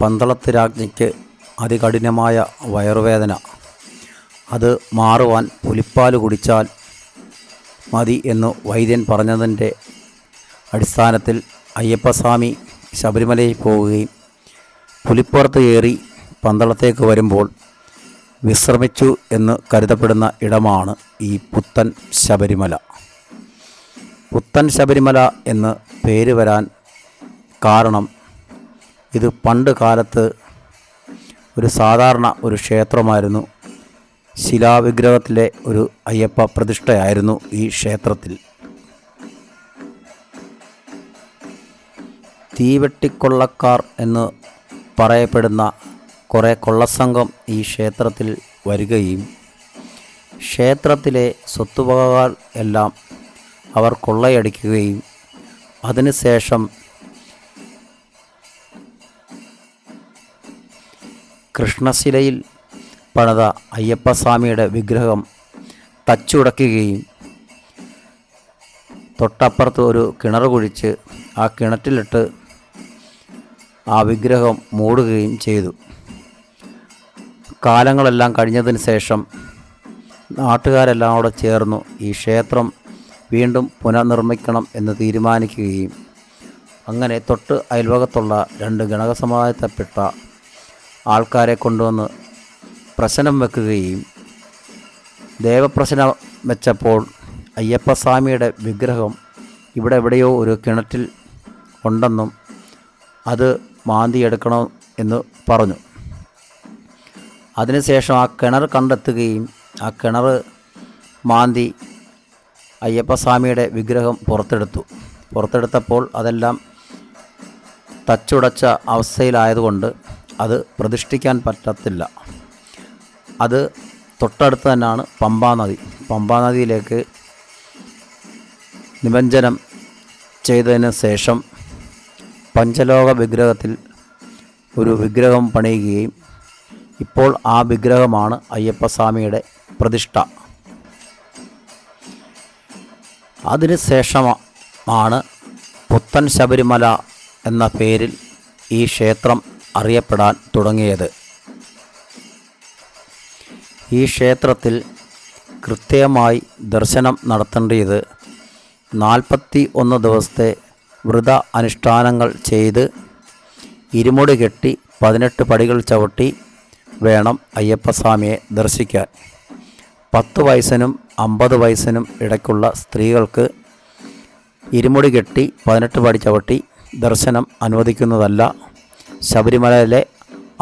പന്തളത്ത് രാജ്ഞിക്ക് അതികഠിനമായ വയറുവേദന. അത് മാറുവാൻ പുലിപ്പാൽ കുടിച്ചാൽ മതി എന്ന് വൈദ്യൻ പറഞ്ഞതിൻ്റെ അടിസ്ഥാനത്തിൽ അയ്യപ്പസ്വാമി ശബരിമലയിൽ പോവുകയും പുലിപ്പുറത്ത് കയറി പന്തളത്തേക്ക് വരുമ്പോൾ വിശ്രമിച്ചു എന്ന് കരുതപ്പെടുന്ന ഇടമാണ് ഈ പുത്തൻ ശബരിമല. പുത്തൻ ശബരിമല എന്ന് പേര് വരാൻ കാരണം ഇത് പണ്ട് കാലത്ത് ഒരു സാധാരണ ഒരു ക്ഷേത്രമായിരുന്നു. ശിലാവിഗ്രഹത്തിലെ ഒരു അയ്യപ്പ പ്രതിഷ്ഠയായിരുന്നു ഈ ക്ഷേത്രത്തിൽ. തീവെട്ടിക്കൊള്ളക്കാർ എന്ന് പറയപ്പെടുന്ന കുറേ കൊള്ളസംഘം ഈ ക്ഷേത്രത്തിൽ വരികയും ക്ഷേത്രത്തിലെ സ്വത്തുവകകൾ എല്ലാം അവർ കൊള്ളയടിക്കുകയും അതിനുശേഷം കൃഷ്ണശിലയിൽ പണിത അയ്യപ്പസ്വാമിയുടെ വിഗ്രഹം തച്ചുടയ്ക്കുകയും തൊട്ടപ്പുറത്ത് ഒരു കിണർ കുഴിച്ച് ആ കിണറ്റിലിട്ട് ആ വിഗ്രഹം മൂടുകയും ചെയ്തു. കാലങ്ങളെല്ലാം കഴിഞ്ഞതിന് ശേഷം നാട്ടുകാരെല്ലാം കൂടെ ചേർന്നു ഈ ക്ഷേത്രം വീണ്ടും പുനർനിർമ്മിക്കണം എന്ന് തീരുമാനിക്കുകയും അങ്ങനെ തൊട്ട് അയൽവകത്തുള്ള 2 ഗണക സമുദായത്തിൽപ്പെട്ട ആൾക്കാരെ കൊണ്ടുവന്ന് പ്രശ്നം വെക്കുകയും ദേവപ്രശ്നം വെച്ചപ്പോൾ അയ്യപ്പസ്വാമിയുടെ വിഗ്രഹം ഇവിടെ എവിടെയോ ഒരു കിണറ്റിൽ ഉണ്ടെന്നും അത് മാന്തിയെടുക്കണം എന്ന് പറഞ്ഞു. അതിനുശേഷം ആ കിണർ കണ്ടെത്തുകയും ആ കിണർ മാന്തി അയ്യപ്പസ്വാമിയുടെ വിഗ്രഹം പുറത്തെടുത്തപ്പോൾ അതെല്ലാം തച്ചുടച്ച അവസ്ഥയിലായതുകൊണ്ട് അത് പ്രതിഷ്ഠിക്കാൻ പറ്റത്തില്ല. അത് തൊട്ടടുത്ത് തന്നെയാണ് പമ്പാ നദിയിലേക്ക് നിമജ്ജനം ചെയ്തതിന് ശേഷം പഞ്ചലോക വിഗ്രഹത്തിൽ ഒരു വിഗ്രഹം പണിയുകയും ഇപ്പോൾ ആ വിഗ്രഹമാണ് അയ്യപ്പസ്വാമിയുടെ പ്രതിഷ്ഠ. അതിനുശേഷമാണ് പുത്തൻ ശബരിമല എന്ന പേരിൽ ഈ ക്ഷേത്രം അറിയപ്പെടാൻ തുടങ്ങിയത്. ഈ ക്ഷേത്രത്തിൽ കൃത്യമായി ദർശനം നടത്തേണ്ടത് 41 ദിവസത്തെ വ്രത അനുഷ്ഠാനങ്ങൾ ചെയ്ത് ഇരുമുടി കെട്ടി 18 പടികൾ ചവിട്ടി വേണം അയ്യപ്പസ്വാമിയെ ദർശിക്കാൻ. 10 വയസ്സിനും 50 വയസ്സിനും ഇടയ്ക്കുള്ള സ്ത്രീകൾക്ക് ഇരുമുടി കെട്ടി 18 പടി ചവിട്ടി ദർശനം അനുവദിക്കുന്നതല്ല. ശബരിമലയിലെ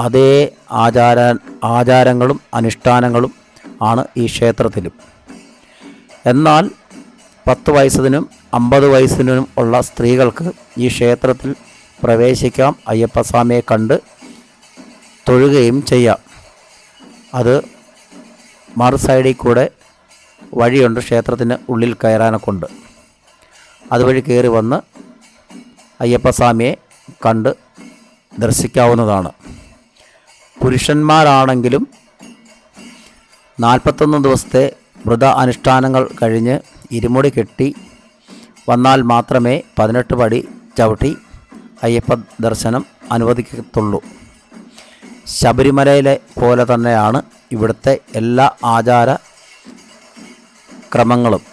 അതേ ആചാരങ്ങളും അനുഷ്ഠാനങ്ങളും ആണ് ഈ ക്ഷേത്രത്തിലും. എന്നാൽ 10 വയസ്സിനും 50 വയസ്സിനും ഉള്ള സ്ത്രീകൾക്ക് ഈ ക്ഷേത്രത്തിൽ പ്രവേശിക്കാം, അയ്യപ്പസ്വാമിയെ കണ്ട് തൊഴുകയും ചെയ്യാം. അത് മറു സൈഡിൽ കൂടെ വഴിയുണ്ട്, ക്ഷേത്രത്തിന് ഉള്ളിൽ കയറാനൊക്കെ. അതുവഴി കയറി വന്ന് അയ്യപ്പസ്വാമിയെ കണ്ട് ദർശിക്കാവുന്നതാണ്. പുരുഷന്മാരാണെങ്കിലും 41 ദിവസത്തെ വ്രത അനുഷ്ഠാനങ്ങൾ കഴിഞ്ഞ് ഇരുമുടി കെട്ടി വന്നാൽ മാത്രമേ 18 പടി ചവിട്ടി അയ്യപ്പ ദർശനം അനുവദിക്കത്തുള്ളൂ. ശബരിമലയിലെ പോലെ തന്നെയാണ് ഇവിടുത്തെ എല്ലാ ആചാര ക്രമങ്ങളും.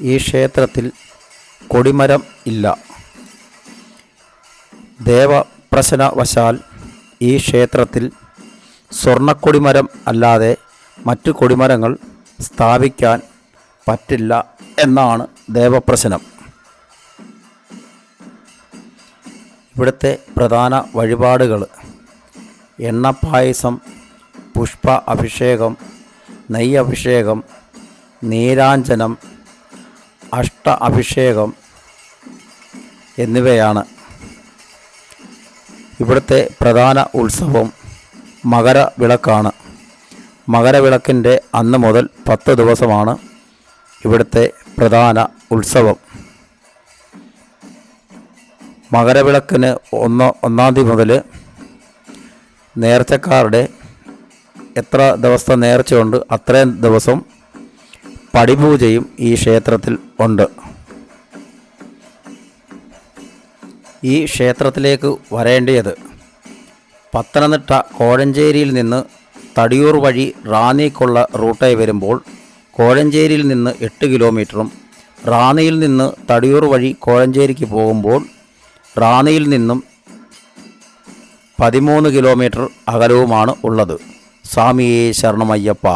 ഈ ക്ഷേത്രത്തിൽ കൊടിമരം ഇല്ല. ദേവപ്രശ്നവശാൽ ഈ ക്ഷേത്രത്തിൽ സ്വർണ്ണക്കൊടിമരം അല്ലാതെ മറ്റു കൊടിമരങ്ങൾ സ്ഥാപിക്കാൻ പറ്റില്ല എന്നാണ് ദേവപ്രശ്നം. ഇവിടുത്തെ പ്രധാന വഴിപാടുകൾ എണ്ണപ്പായസം, പുഷ്പ അഭിഷേകം, നെയ്യ് അഭിഷേകം, നീരാഞ്ജനം, അഷ്ട അഭിഷേകം എന്നിവയാണ്. ഇവിടുത്തെ പ്രധാന ഉത്സവം മകരവിളക്കാണ്. മകരവിളക്കിൻ്റെ അന്ന് മുതൽ 10 ദിവസമാണ് ഇവിടുത്തെ പ്രധാന ഉത്സവം. മകരവിളക്കിന് ഒന്നാം തീയതി മുതൽ നേർച്ചക്കാരുടെ എത്ര ദിവസത്തെ നേർച്ചയുണ്ട് അത്രയും ദിവസം പടിപൂജയും ഈ ക്ഷേത്രത്തിൽ ഉണ്ട്. ഈ ക്ഷേത്രത്തിലേക്ക് വരേണ്ടിയത് പത്തനംതിട്ട കോഴഞ്ചേരിയിൽ നിന്ന് തടിയൂർ വഴി റാന്നിക്കുള്ള റൂട്ടായി വരുമ്പോൾ കോഴഞ്ചേരിയിൽ നിന്ന് 8 കിലോമീറ്ററും റാന്നിയിൽ നിന്ന് തടിയൂർ വഴി കോഴഞ്ചേരിക്ക് പോകുമ്പോൾ റാന്നിയിൽ നിന്നും 13 കിലോമീറ്റർ അകലവുമാണ് ഉള്ളത്. സ്വാമിയേ ശരണമയ്യപ്പ.